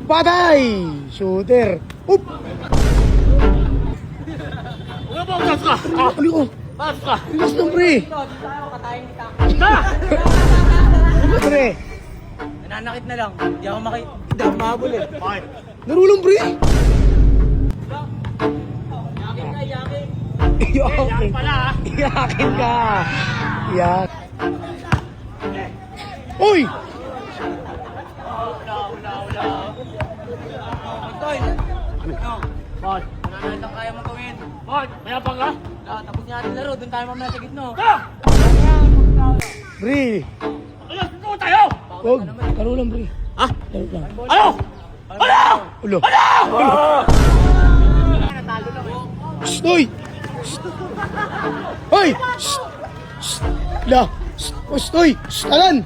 Patay! Shooter. Oop! Ugas ka! Ano ko? Pas ka! Relax lang, pre. Na! Pre. Nananakit na lang. Hindi ako mahabol eh. Okay. Laro lang, pre. Yakin. Iyakin. Pala ha! Iyakin ka. Iyak. Uy! Toy! Bakit? Wala na lang kaya mong gawin. Bakit? Mayabang ka? Tapos niya natin laro. Doon tayo mamaya sa gitno. Ah! Pre. Ano? Sino tayo? Huwag. Laro lang, pre. Ha? Laro lang. Ano? Ano? Ulo. Natalo lang eh. Shh! Uy! Shh! Hoy! Shh! Shh! La! Shh! Shh! Uy! Shh! Alan!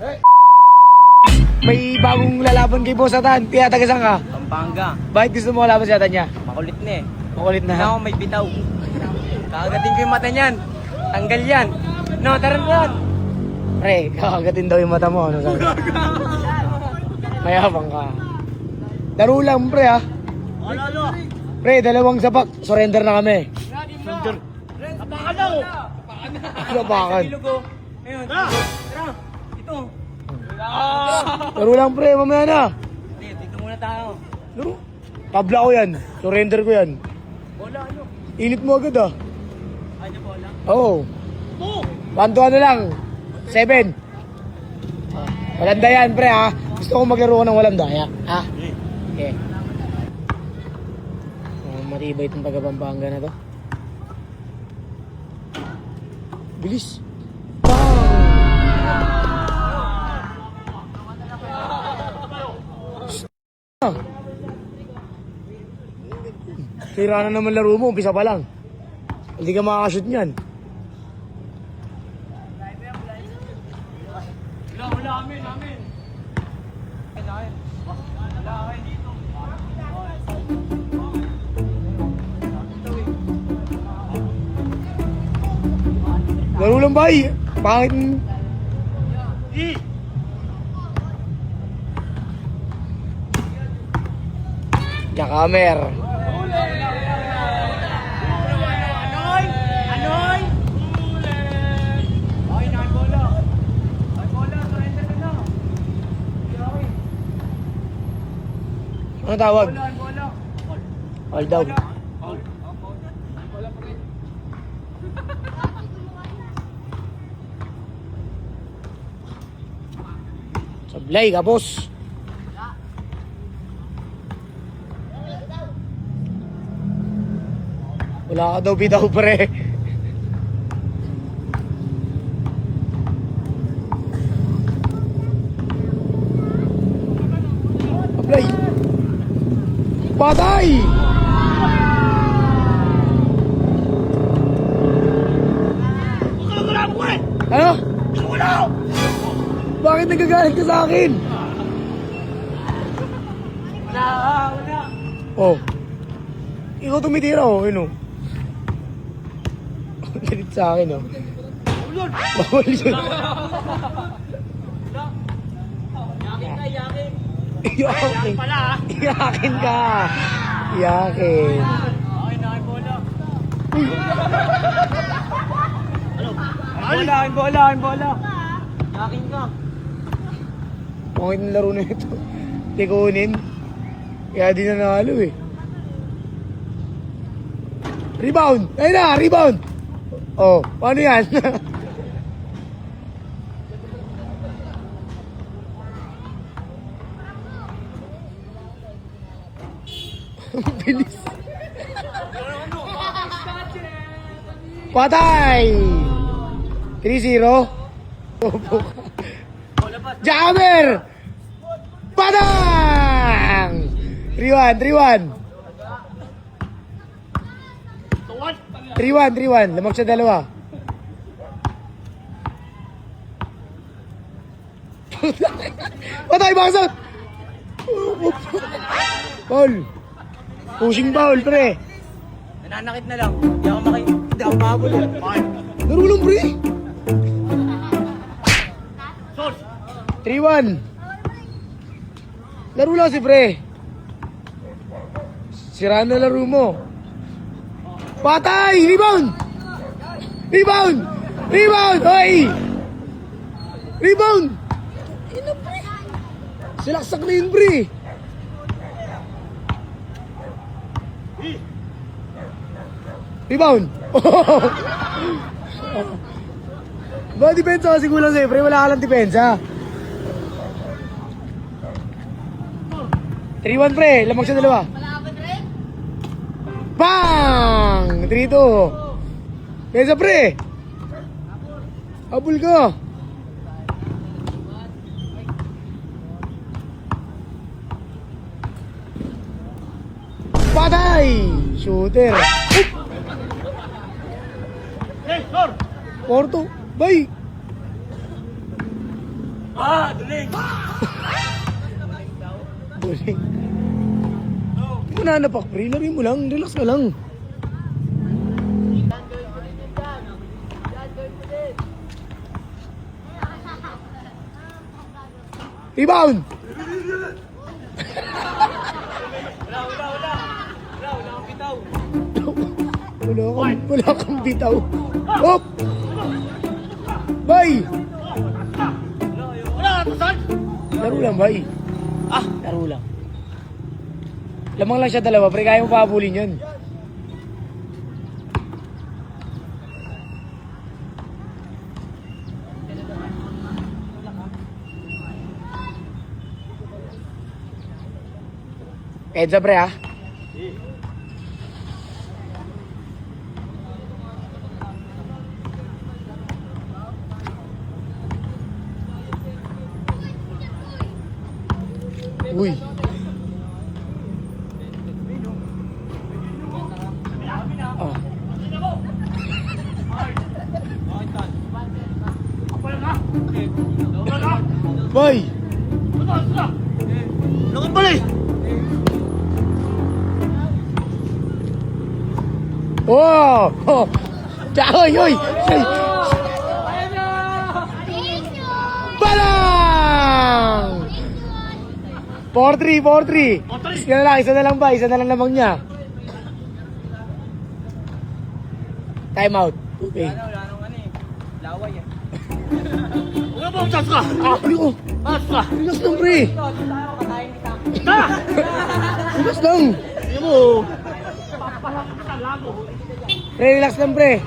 May bagong lalaban kay Boss Atan. Kaya tagasan ka. Pampanga. Bakit gusto mo kalaban si Atan niya? Makulit na eh. Makulit na. Kaya ako may bitaw. Kakagating ko yung mata niyan. Tanggal yan. No, tara na yan. Pre, kakagatin daw yung mata mo. Ano sabi? Mayabang ka. Laro lang, pre, ha? Ano? Pre, dalawang sapak. Surrender na kami. Sundar. Apakan na oh! Sapakan. Bilog oh. Ayun. Tara! Tara. Ito. Laro lang, pre. Mamaya na. Hindi, dito muna tayo. Laro. Tabla ko yan. Surrender ko yan. Bola ano? Init mo agad, ah. Ano bola? Oo. Oh! 1-2 ano lang. 7. Walang dayan, pre, ha? Gusto ko maglaro ko ng walang daya. Ha? Okay. Matibay itong taga-Pampanga na to. Bilis. Bang! Tira na naman laro mo, umpisa pa lang. Hindi ka makakashoot niyan. Wala amin. Laro lang, bay. Pangit. Di! Jakamer. Anoy! Okay na ang bola. Ang bola, surrender ka na. Ano tawag? Ang bola. All down. Sablay ka, boss. Wala ka daw bitaw, pre. Sablay. Patay! Wala mo eh! Ano? Wala! Bakit nagagalit ka sa akin? Wala. Oh. Ikaw tumitira, oh. Yun, oh. Galit sa akin, oh. Ulod! Bawal yun. Yakin. Iyakin. Pala ha! Iyakin ka. Iyakin. Okay na ang bola. Ang bola. Yakin ka. Pangit ng laro na ito. Tikunin. Kaya di na nalo, eh. Rebound! Ayun na! Rebound! Oh, paano yan? Bilis. Patay! 3-0. Jammer! Padang! 3-1. Tuwan! 3-1. Lamag sa dalawa. Patay, bakasot! Paul! Pushing foul, pre! Nananakit na lang. Hindi ako mahabol eh. Okay. Laro lang, pre! Sos! 3-1. Laro lang si pre. Sira na laro mo. Patay! Rebound! Rebound! Rebound! Hoy! Rebound! Ino, pre? Silaksak na yun, pre. Rebound! Ba, depensa kasi kulang sa'yo, pre. Wala ka lang depensa. 3-1, pre. Lamang siya dalawa. Bang! 3-2. Kesa, pre. Abul ka. Patay! Shooter. Hey, sir! Porto. Bay! Duling! Buling. Hindi mo nanapak, pre. Lari mo lang. Relax ka lang. Rebound! Wala kang bitaw. Hop! Bay! Wala, tasan! Laro lang, bay. Laro lang. Lamang lang siya dalawa, pre. Kaya mo pa habulin yun. Edsa, pre, ha? Uy. Oh. Boy. Lakad pala eh! Oh. Oh. Oy, oy. Balang! 4-3, 4-3. Isa na lang ba? Isa na lang lamang niya. Time out. Okay. Wala nung ano eh. Laway eh. Wala ba ang chance ka? Ayoko. Chance ka! Relax lang, pre. Ito, dito tayo katayin kita. Ta! Relax lang. Hindi mo! Papalang ka lago! Pre, relax lang, pre.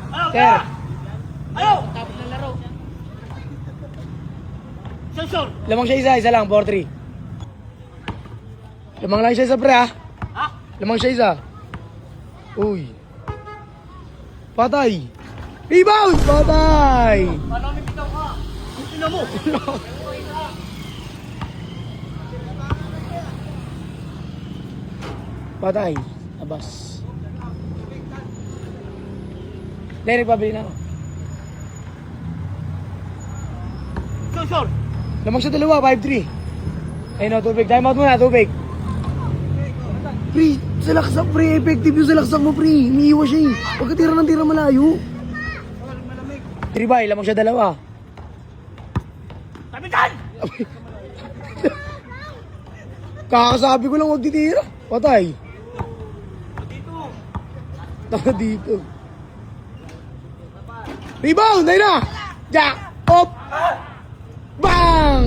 Ayaw! Sir. Ayaw! Tapos ng laro. Sensor! Lamang siya isa lang, 4-3. Lamang lang siya isa, pre, ha? Ha? Lamang siya isa. Uy. Patay. Rebound! Patay! Paano may bitaw ka? Tingnan mo! Patay. Abas. Derek, pabili na ako. Sensor! Lamang siya dalawa, 5-3. Ayun o, tubig. Time out muna, tubig. Pre, sa laksak, pre. Effective yung sa laksak mo, pre. Umiiwas siya eh. Huwag ka tira ng tira malayo. 3 ba? Lamang siya dalawa. Kapitan! Kakasabi ko lang huwag titira. Patay. Dito! Tama dito. Rebound! Ayun na! Jack! Op! Bang!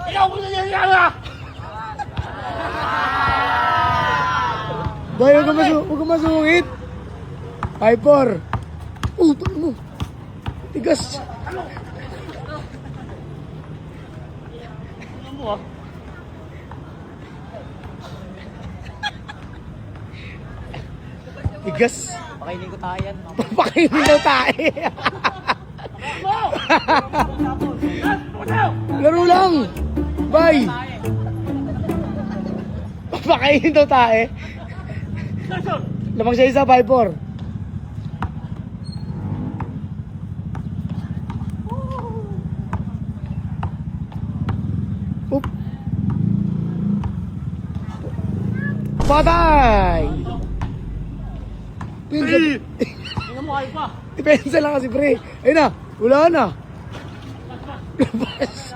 Ikaw ko nangyayari! Boy, huwag ka masungit. 5-4. Paano mo? Tigas. Tingnan mo ah! Tigas. Pakainin ko tayo yan. Pakainin daw tayo. Laro lang. Bye. Pakainin daw tayo. Sensor! Lamang siya isa, 5-4. Oop. Patay! Tingnan mo kayo pa! Depensa lang kasi, pre. Ayun na, wala na. Labas.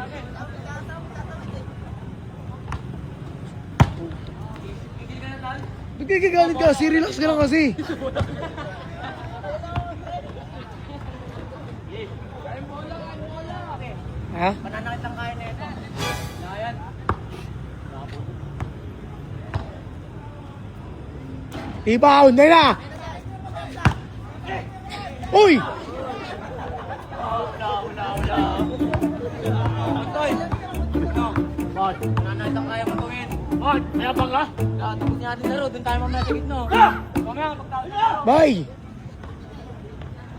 Ba't kagagalit ka kasi? Relax ka lang kasi. Ha? Mananakit lang kaya na ito. Ayan. Rebound, na na! Uy! Toy! No. Bot. Mananakit lang kaya matuwin. Bot. Kaya bang ka? Tapos niya natin laro. Doon tayo mamaya sa gitno. Ah! Mamaya pagtawid na. Bye!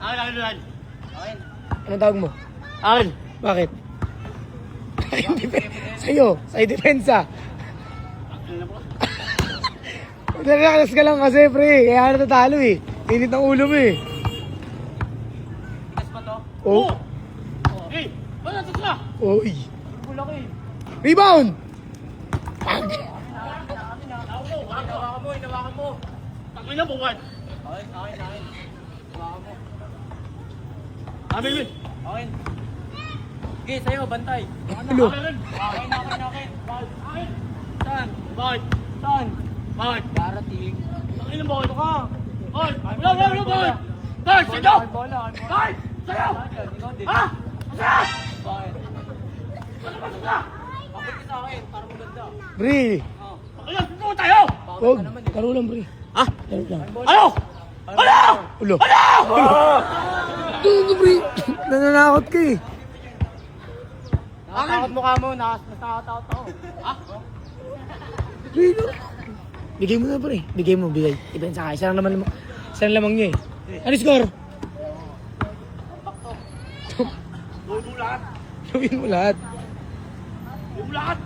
Akin. Okay. Anong tawag mo? Akin. Bakit? Sa'yo, sa'yo depensa. Relax ka lang kasi, pre. Kaya natatalo eh. Init ng ulo mo eh. Tigas pa to. Oh. Hey! Wala sa ka! Uy. Bulak eh. Rebound! Inawakan mo, inawakan mo. Tangin na buwan! Okay. Inawakan mo. Amin, Win! Okay. Sige, sa'yo, bantay. Ulo. Akin! Akin. Akin! Saan? Bot! Saan? Bot! Darating. Tangin na buwan ka! Bot! Wala! Bot! Bot! Sa'yo! Bola. Bot! Sa'yo! Ikaw din. Ha? Sa'yo! Bakit? Ano ba sa? Bakit ka sa akin? Para maganda. Pre. Oh. Ano? Sumo tayo! Bakit Huwag. ka naman eh? Laro lang, pre. Ha? Laro lang. Ano? Ano? Ulo. Ano? Ano, pre? Nananakot ka eh. Nakatakot mukha mo. Nakatakot ako. Ha? Pre, no? Bigay mo na, pre. Bigay mo, bigay. Ipensa ka. Isa lang lamang niya eh. Ano score? Gawin mo lahat! Gawin mo lahat. Gawin mo lahat!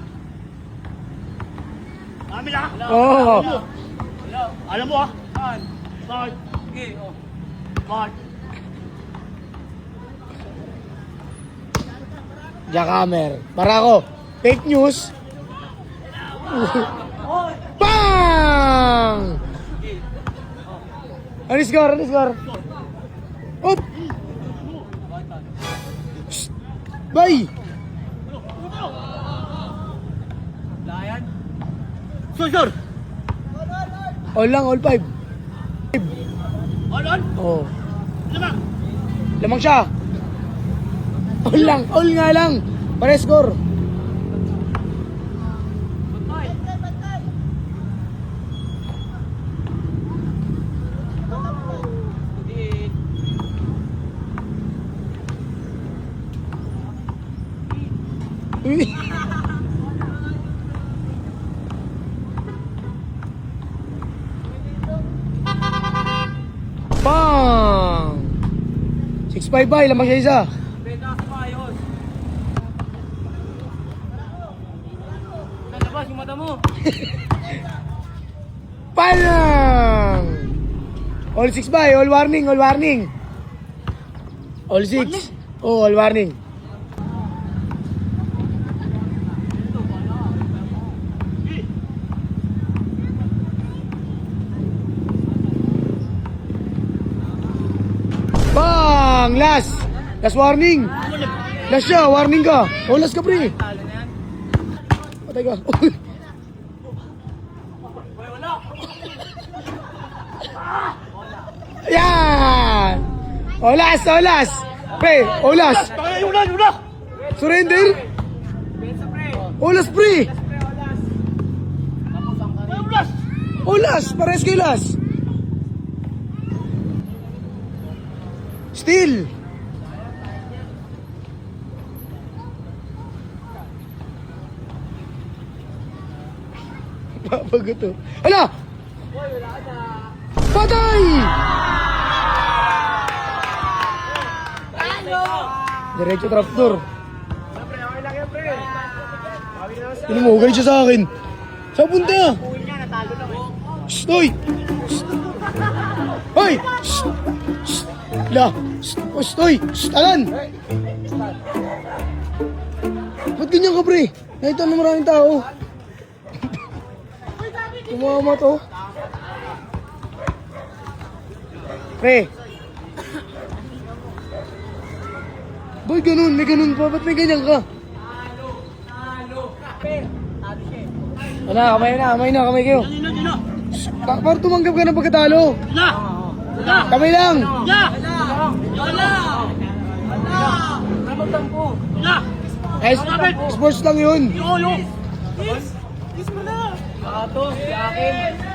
Amin ha! Oo. Hello? Alam mo ha? Saan? Bot! Sige, oh. Bot! Jackhammer. Para ako. Fake news. Bang! Ano score? Ano score? Up! Shh! Bye! Layan? Sure! All lang, all five. On! Oh. Lamang! Lamang siya. All lang, all nga lang. Pare score. Hindi. Bang! 6-5 ba? Lamang siya isa. Benta kasi maayos. Nalabas yung mata mo. Palang! All 6 ba? All warning, all warning. All 6. Oh, all warning. Bang! Last! Last warning! Last siya, warning ka. Oh, last ka, pre. Talo na yan. Patay ka. Yan! Oh, last, oh, last. Pre, oh, last. Tangin na! Yun na! Surrender. Bensa pre. Oh, last, pre. Pre, olas. Tapos ang kari. Ayun last! Oh, last. Pares kayo last. Still. Papago to. Hala! Patay! Diretso trapdoor. Ano mo, galit siya sa akin. Saan punta? Uwi niya, natalo lang eh. Shh, hoy! Shh! Hoy! Shh! Shh! La! Shh! Shh! Hoy! Shh! Alan! Ba't ganyan ka, pre? Nakita na maraming tao. Tumama to. Pre! Boy, ganun. May ganun pa. Ba't may ganyan ka? Pre, talo siya eh. Kamay na, kamay kayo. Hindi na! Para tumanggap ka ng pagkatalo. Na! Na! Kamay lang. Na! Wala! Na! Eh, sports lang yun. Yo! Ato, si akin.